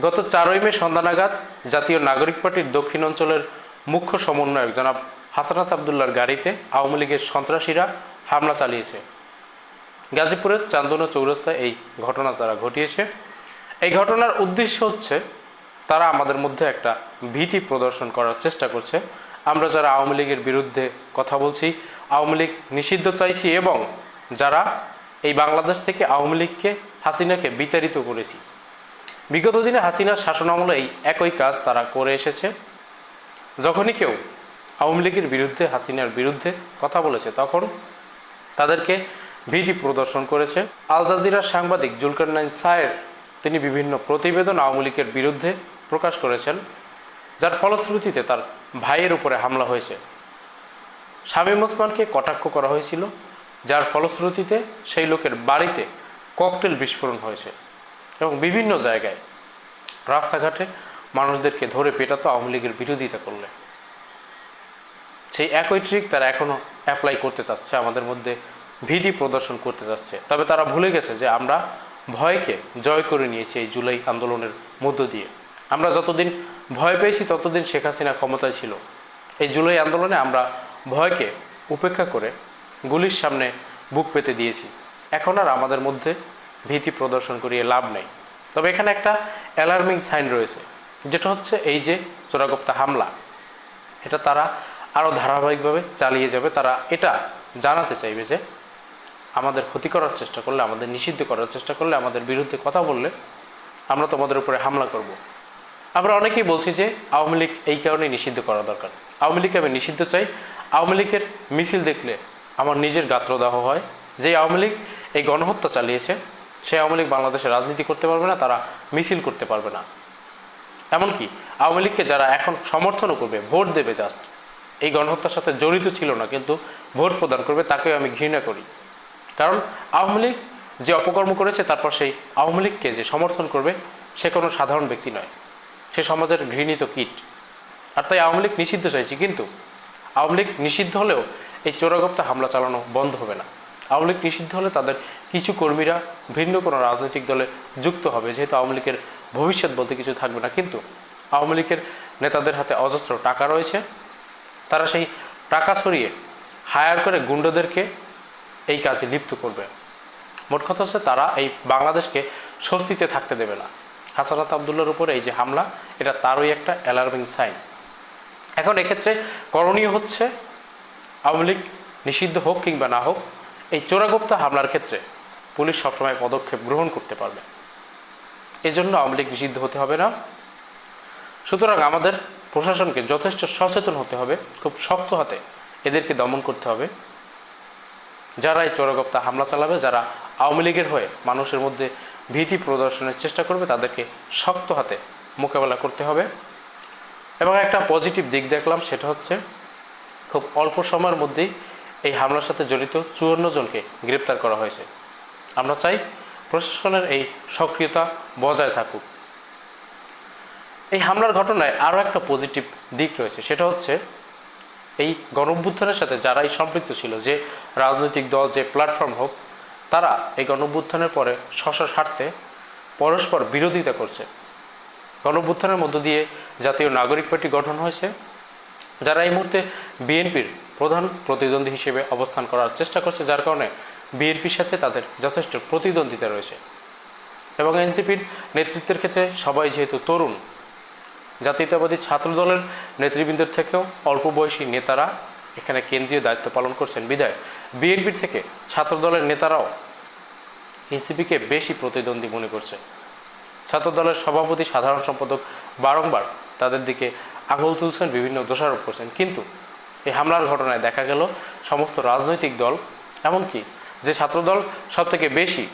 গত 4ই মে সন্ধ্যা নাগাদ জাতীয় নাগরিক পার্টির দক্ষিণ অঞ্চলের মুখ্য সমন্বয়ক জনাব হাসনাত আবদুল্লার গাড়িতে আওয়ামী লীগের সন্ত্রাসীরা হামলা চালিয়েছে। গাজীপুরের চান্দনা চৌরাস্তায় এই ঘটনা তারা ঘটিয়েছে। এই ঘটনার উদ্দেশ্য হচ্ছে তারা আমাদের মধ্যে একটা ভীতি প্রদর্শন করার চেষ্টা করছে। আমরা যারা আওয়ামী লীগের বিরুদ্ধে কথা বলছি, আওয়ামী লীগ নিষিদ্ধ চাইছি এবং যারা এই বাংলাদেশ থেকে আওয়ামী লীগকে, হাসিনাকে বিতাড়িত করেছি, বিগত দিনে হাসিনার শাসনামলে এই একই কাজ তারা করে এসেছে। যখনই কেউ আওয়ামী লীগের বিরুদ্ধে, হাসিনার বিরুদ্ধে কথা বলেছে তখন তাদেরকে ভীতি প্রদর্শন করেছে। আল জাজিরার সাংবাদিক জুলকারনাইন সায়ের তিনি বিভিন্ন প্রতিবেদন আওয়ামী লীগের বিরুদ্ধে প্রকাশ করেছেন, যার ফলশ্রুতিতে তার ভাইয়ের উপরে হামলা হয়েছে। শামীম ওসমানকে কটাক্ষ করা হয়েছিল, যার ফলশ্রুতিতে সেই লোকের বাড়িতে ককটেল বিস্ফোরণ হয়েছে এবং বিভিন্ন জায়গায় রাস্তাঘাটে মানুষদেরকে ধরে পেটাতো আওয়ামী লীগের বিরোধিতা করলে। সেই একই ট্রিক তারা এখনও অ্যাপ্লাই করতে চাচ্ছে, আমাদের মধ্যে ভীতি প্রদর্শন করতে চাচ্ছে। তবে তারা ভুলে গেছে যে আমরা ভয়কে জয় করে নিয়েছি এই জুলাই আন্দোলনের মধ্য দিয়ে। আমরা যতদিন ভয় পেয়েছি ততদিন শেখ হাসিনা ক্ষমতায় ছিল। এই জুলাই আন্দোলনে আমরা ভয়কে উপেক্ষা করে গুলির সামনে বুক পেতে দিয়েছি। এখন আর আমাদের মধ্যে ভীতি প্রদর্শন করিয়ে লাভ নেই। তবে এখানে একটা অ্যালার্মিং সাইন রয়েছে, যেটা হচ্ছে এই যে চোরাগোপ্তা হামলা, এটা তারা আরও ধারাবাহিকভাবে চালিয়ে যাবে। তারা এটা জানাতে চাইবে যে আমাদের ক্ষতি করার চেষ্টা করলে, আমাদের নিষিদ্ধ করার চেষ্টা করলে, আমাদের বিরুদ্ধে কথা বললে আমরা তোমাদের উপরে হামলা করব। আমরা অনেকেই বলছি যে আওয়ামী লীগ এই কারণেই নিষিদ্ধ করা দরকার। আওয়ামী লীগকে আমি নিষিদ্ধ চাই। আওয়ামী লীগের মিছিল দেখলে আমার নিজের গাত্রদাহ হয়। যে আওয়ামী লীগ এই গণহত্যা চালিয়েছে, সেই আওয়ামী লীগ বাংলাদেশে রাজনীতি করতে পারবে না, তারা মিছিল করতে পারবে না। এমনকি আওয়ামী লীগকে যারা এখন সমর্থনও করবে, ভোট দেবে, জাস্ট এই গণহত্যার সাথে জড়িত ছিল না কিন্তু ভোট প্রদান করবে, তাকেও আমি ঘৃণা করি। কারণ আওয়ামী লীগ যে অপকর্ম করেছে, তারপর সেই আওয়ামী লীগকে যে সমর্থন করবে সে কোনো সাধারণ ব্যক্তি নয়, সে সমাজের ঘৃণিত কীট। আর তাই আওয়ামী লীগ নিষিদ্ধ চাইছি। কিন্তু আওয়ামী লীগ নিষিদ্ধ হলেও এই চোরাগোপ্তা হামলা চালানো বন্ধ হবে না। আওয়ামী লীগ নিষিদ্ধ হলে তাদের কিছু কর্মীরা ভিন্ন কোনো রাজনৈতিক দলে যুক্ত হবে, যেহেতু আওয়ামী লীগের ভবিষ্যৎ বলতে কিছু থাকবে না। কিন্তু আওয়ামী লীগের নেতাদের হাতে অজস্র টাকা রয়েছে, তারা সেই টাকা ছড়িয়ে হায়ার করে গুন্ডাদেরকে এই কাজে লিপ্ত করবে। মোট কথা হচ্ছে তারা এই বাংলাদেশকে স্বস্তিতে থাকতে দেবে না। হাসনাত আবদুল্লার উপরে এই যে হামলা, এটা তারই একটা অ্যালার্মিং সাইন। এখন এক্ষেত্রে করণীয় হচ্ছে আওয়ামী লীগ নিষিদ্ধ হোক কিংবা না হোক, এই চোরাগোপ্তা হামলার ক্ষেত্রে পুলিশ সবসময় পদক্ষেপ গ্রহণ করতে পারবে। এই জন্য আওয়ামী লীগ নিষিদ্ধ হতে হবে না। সুতরাং আমাদের প্রশাসনকে যথেষ্ট সচেতন হতে হবে, খুব শক্ত হাতে এদেরকে দমন করতে হবে। যারা এই চোরাগোপ্তা হামলা চালাবে, যারা আওয়ামী লীগের হয়ে মানুষের মধ্যে ভীতি প্রদর্শনের চেষ্টা করবে, তাদেরকে শক্ত হাতে মোকাবেলা করতে হবে। এবং একটা পজিটিভ দিক দেখলাম, সেটা হচ্ছে খুব অল্প সময়ের মধ্যেই এই হামলার সাথে জড়িত 54 জনকে গ্রেপ্তার করা হয়েছে। আমরা চাই প্রশাসনের এই সক্রিয়তা বজায় থাকুক। এই হামলার ঘটনায় আরও একটা পজিটিভ দিক রয়েছে, সেটা হচ্ছে এই গণঅভ্যুত্থানের সাথে যারাই সম্পৃক্ত ছিল, যে রাজনৈতিক দল, যে প্ল্যাটফর্ম হোক, তারা এই গণঅভ্যুত্থানের পরে স্ব স্বার্থে পরস্পর বিরোধিতা করছে। গণঅভ্যুত্থানের মধ্য দিয়ে জাতীয় নাগরিক পার্টি গঠন হয়েছে, যারা এই মুহূর্তে বিএনপির প্রধান প্রতিদ্বন্দ্বী হিসেবে অবস্থান করার চেষ্টা করছে, যার কারণে বিএনপির সাথে তাদের যথেষ্ট প্রতিদ্বন্দ্বিতা রয়েছে। এবং এনসিপির নেতৃত্বের ক্ষেত্রে সবাই যেহেতু তরুণ, জাতীয়তাবাদী ছাত্রদলের নেতৃবৃন্দের থেকেও অল্প বয়সী নেতারা এখানে কেন্দ্রীয় দায়িত্ব পালন করছেন বিধায় বিএনপির থেকে ছাত্রদলের নেতারাও এনসিপিকে বেশি প্রতিদ্বন্দ্বী মনে করছে। ছাত্রদলের সভাপতি, সাধারণ সম্পাদক বারংবার তাদের দিকে আঙুল তুলছেন, বিভিন্ন দোষারোপ করছেন। কিন্তু এই হামলার ঘটনায় দেখা গেল সমস্ত রাজনৈতিক দল, এমনকি যে ছাত্রদল সবথেকে বেশি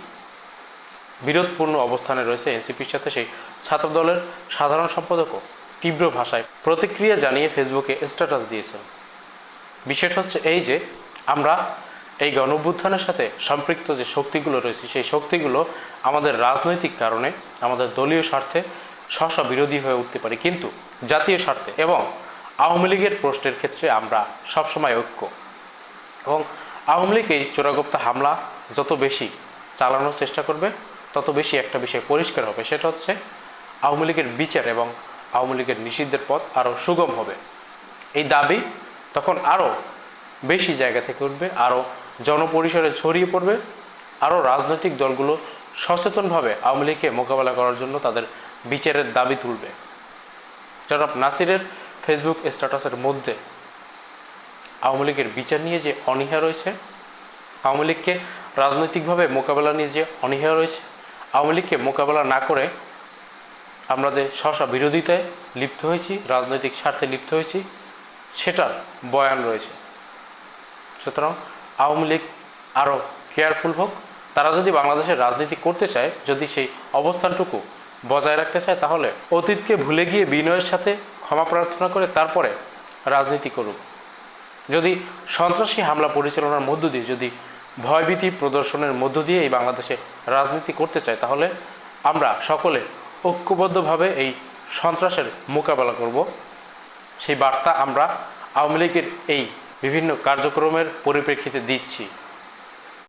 বিরোধপূর্ণ অবস্থানে রয়েছে এনসিপির সাথে, সেই ছাত্রদলের সাধারণ সম্পাদকও তীব্র ভাষায় প্রতিক্রিয়া জানিয়ে ফেসবুকে স্ট্যাটাস দিয়েছেন। বিষয়টা হচ্ছে এই যে আমরা এই গণঅভ্যুত্থানের সাথে সম্পৃক্ত যে শক্তিগুলো রয়েছে, সেই শক্তিগুলো আমাদের রাজনৈতিক কারণে, আমাদের দলীয় স্বার্থে স্ব বিরোধী হয়ে উঠতে পারি, কিন্তু জাতীয় স্বার্থে এবং আওয়ামী লীগের প্রশ্নের ক্ষেত্রে আমরা সবসময় ঐক্য। এবং আওয়ামী লীগ এই চোরাগোপ্তা হামলা যত বেশি চালানোর চেষ্টা করবে, তত বেশি একটা বিষয় পরিষ্কার হবে, সেটা হচ্ছে আওয়ামী লীগের বিচার এবং আওয়ামী লীগের নিষিদ্ধের পথ আরও সুগম হবে। এই দাবি তখন আরও বেশি জায়গা থেকে উঠবে, আরও জনপরিসরে ছড়িয়ে পড়বে, আরও রাজনৈতিক দলগুলো সচেতনভাবে আওয়ামী লীগকে মোকাবেলা করার জন্য তাদের বিচারের দাবি তুলবে। জনাব নাসিরের ফেসবুক স্ট্যাটাসের মধ্যে আওয়ামী লীগের বিচার নিয়ে যে অনীহা রয়েছে, আওয়ামী লীগকে রাজনৈতিকভাবে মোকাবেলা নিয়ে যে অনীহা রয়েছে, আওয়ামী লীগকে মোকাবেলা না করে আমরা যে স্ব বিরোধিতায় লিপ্ত হয়েছি, রাজনৈতিক স্বার্থে লিপ্ত হয়েছি, সেটার বয়ান রয়েছে। সুতরাং আওয়ামী লীগ আরও কেয়ারফুল হোক। তারা যদি বাংলাদেশের রাজনীতি করতে চায়, যদি সেই অবস্থানটুকু বজায় রাখতে চায়, তাহলে অতীতকে ভুলে গিয়ে বিনয়ের সাথে ক্ষমা প্রার্থনা করে তারপরে রাজনীতি করুক। যদি সন্ত্রাসী হামলা পরিচালনার মধ্য দিয়ে, যদি ভয়ভীতি প্রদর্শনের মধ্য দিয়ে এই বাংলাদেশে রাজনীতি করতে চায়, তাহলে আমরা সকলে ঐক্যবদ্ধভাবে এই সন্ত্রাসের মোকাবেলা করব। সেই বার্তা আমরা আওয়ামী লীগের এই বিভিন্ন কার্যক্রমের পরিপ্রেক্ষিতে দিচ্ছি।